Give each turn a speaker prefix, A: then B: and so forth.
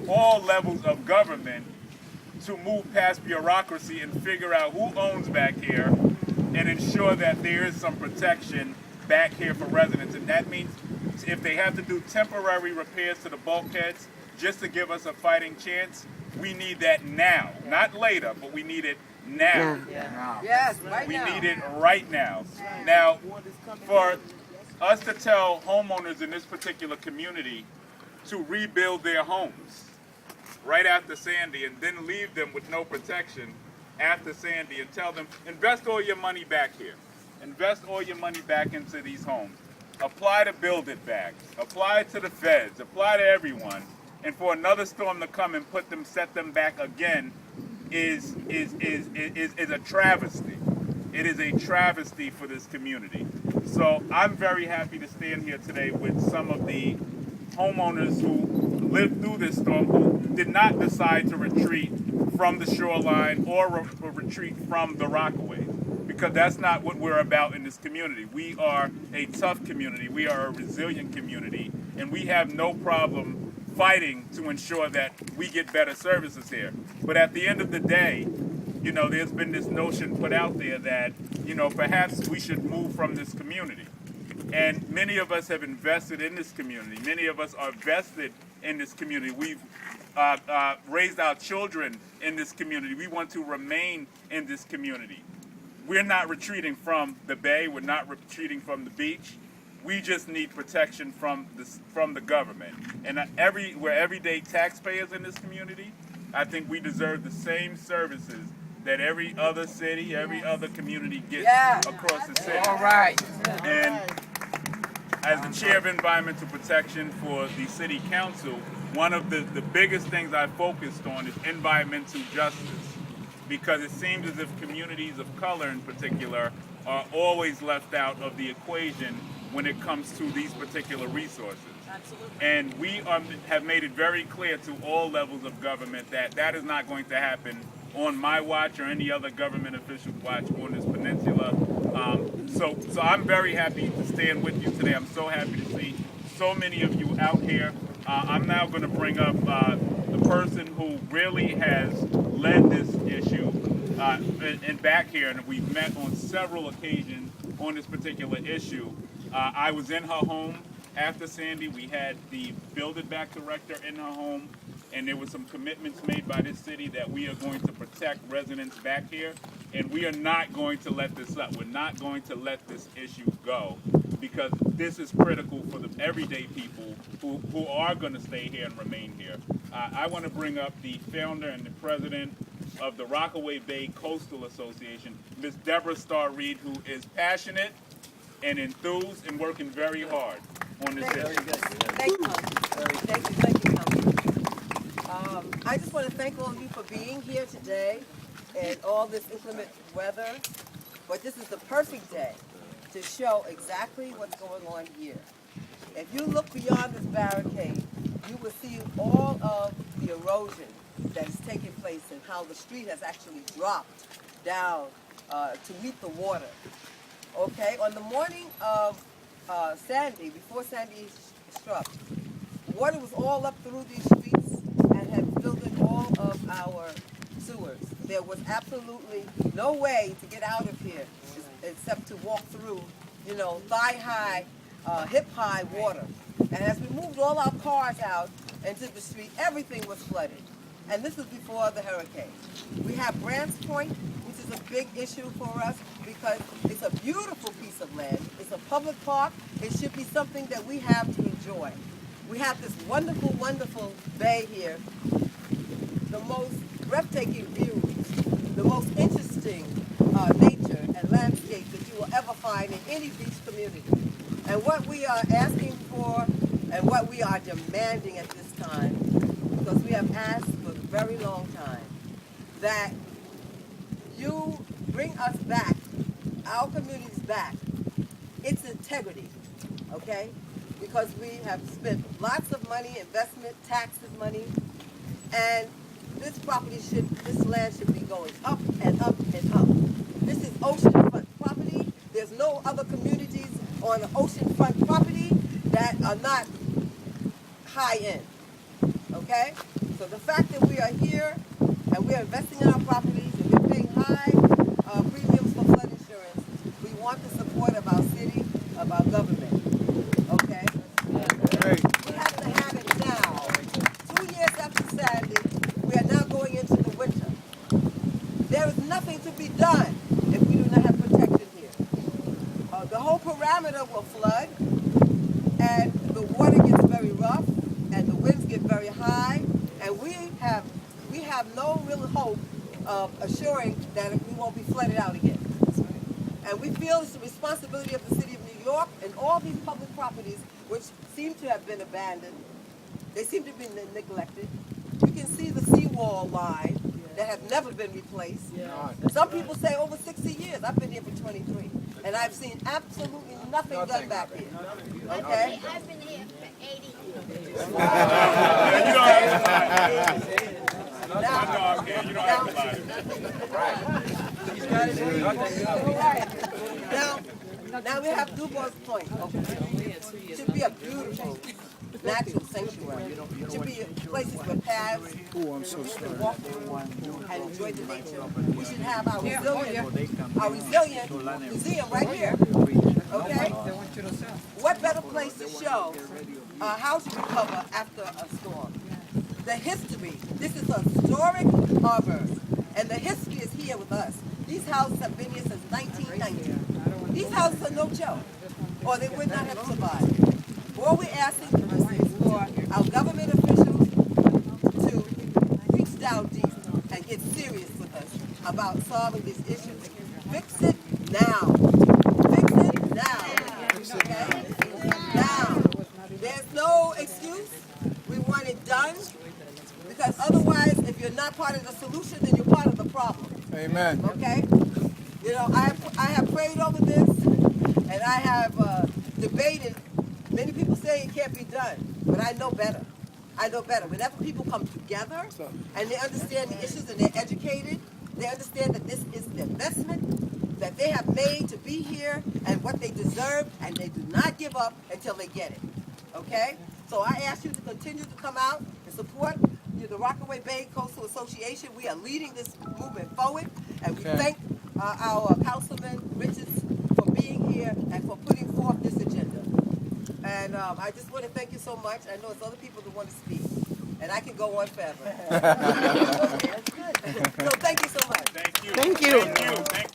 A: all levels of government to move past bureaucracy and figure out who owns back here and ensure that there is some protection back here for residents. And that means if they have to do temporary repairs to the bulkheads just to give us a fighting chance, we need that now. Not later, but we need it now.
B: Yes, right
A: We
B: now.
A: need it right now. Now, for us to tell homeowners in this particular community to rebuild their homes right after Sandy and then leave them with no protection after Sandy and tell them, invest all your money back here. Invest all your money back into these homes. Apply to build it back. Apply to the feds. Apply to everyone. And for another storm to come and set them back again is a travesty. It is a travesty for this community. So I'm very happy to stand here today with some of the homeowners who lived through this storm, who did not decide to retreat from the shoreline or retreat from the Rockaway, because that's not what we're about in this community. We are a tough community. We are a resilient community, and we have no problem fighting to ensure that we get better services here. But at the end of the day, you know, there's been this notion put out there that, you know, perhaps we should move from this community. And many of us have invested in this community. Many of us are vested in this community. We've raised our children in this community. We want to remain in this community. We're not retreating from the bay. We're not retreating from the beach. We just need protection from the government. And we're everyday taxpayers in this community. I think we deserve the same services that every other city, every other community gets across the city.
B: All right.
A: And as the chair of environmental protection for the city council, one of the biggest things I focused on is environmental justice, because it seems as if communities of color in particular are always left out of the equation when it comes to these particular resources.
C: Absolutely.
A: And we have made it very clear to all levels of government that that is not going to happen on my watch or any other government official's watch on this peninsula. So I'm very happy to stand with you today. I'm so happy to see so many of you out here. I'm now going to bring up the person who really has led this issue and back here, and we've met on several occasions on this particular issue. I was in her home after Sandy. We had the Build It Back director in her home, and there were some commitments made by this city that we are going to protect residents back here, and we are not going to let this up. We're not going to let this issue go, because this is critical for the everyday people who are going to stay here and remain here. I want to bring up the founder and the president of the Rockaway Bay Coastal Association, Ms. Deborah Starr Reed, who is passionate and enthused and working very hard on this issue.
B: Thank you. Thank you, Council. I just want to thank all of you for being here today and all this inclement weather. But this is the perfect day to show exactly what's going on here. If you look beyond this barricade, you will see all of the erosion that is taking place and how the street has actually dropped down to meet the water. Okay, on the morning of Sandy, before Sandy struck, water was all up through these streets and had filled in all of our sewers. There was absolutely no way to get out of here except to walk through, you know, thigh-high, hip-high water. And as we moved all our cars out into the street, everything was flooded. And this is before the hurricane. We have Grants Point, which is a big issue for us because it's a beautiful piece of land. It's a public park. It should be something that we have to enjoy. We have this wonderful, wonderful bay here, the most breathtaking views, the most interesting nature and landscape that you will ever find in any beach community. And what we are asking for and what we are demanding at this time, because we have asked for a very long time, that you bring us back, our communities back, its integrity, okay? Because we have spent lots of money, investment, taxes money, and this land should be going up and up and up. This is oceanfront property. There's no other communities on oceanfront property that are not high end, okay? So the fact that we are here and we are investing in our properties and we're paying high premiums for flood insurance, we want the support of our city, of our government. Okay? We have to have it now. 2 years after Sandy, we are now going into the winter. There is nothing to be done if we do not have protection here. The whole parameter will flood, and the water gets very rough, and the winds get very high, and we have no real hope of assuring that we won't be flooded out again. And we feel it's the responsibility of the city of New York and all these public properties, which seem to have been abandoned. They seem to be neglected. You can see the seawall line that has never been replaced. Some people say over 60 years. I've been here for 23, and I've seen absolutely nothing done back here. Okay?
C: I've been here for 80 years.
A: You don't have to lie.
B: Now,
A: You don't have to lie.
B: now we have DuBois Point. Okay. It should be a beautiful natural sanctuary. It should be places with paths where we can walk through and enjoy the nature. We should have our resilient museum right here. Okay? What better place to show how to recover after a storm? The history. This is a historic harbor, and the history is here with us. These houses have been here since 1990. These houses are no joke, or they would not have survived. All we're asking is for our government officials to reach down deep and get serious with us about solving these issues. Fix it now. Fix it now. Okay? Now. There's no excuse. We want it done. Because otherwise, if you're not part of the solution, then you're part of the problem.
D: Amen.
B: Okay? You know, I have prayed over this, and I have debated. Many people say it can't be done, but I know better. I know better. Whenever people come together and they understand the issues and they're educated, they understand that this is the investment that they have made to be here and what they deserve, and they do not give up until they get it. Okay? So I ask you to continue to come out and support the Rockaway Bay Coastal Association. We are leading this movement forward, and we thank our Councilman Richards for being here and for putting forth this agenda. And I just want to thank you so much. I know it's other people that want to speak, and I can go on forever. That's good. So thank you so much.
A: Thank you.
D: Thank you.
A: Thank you.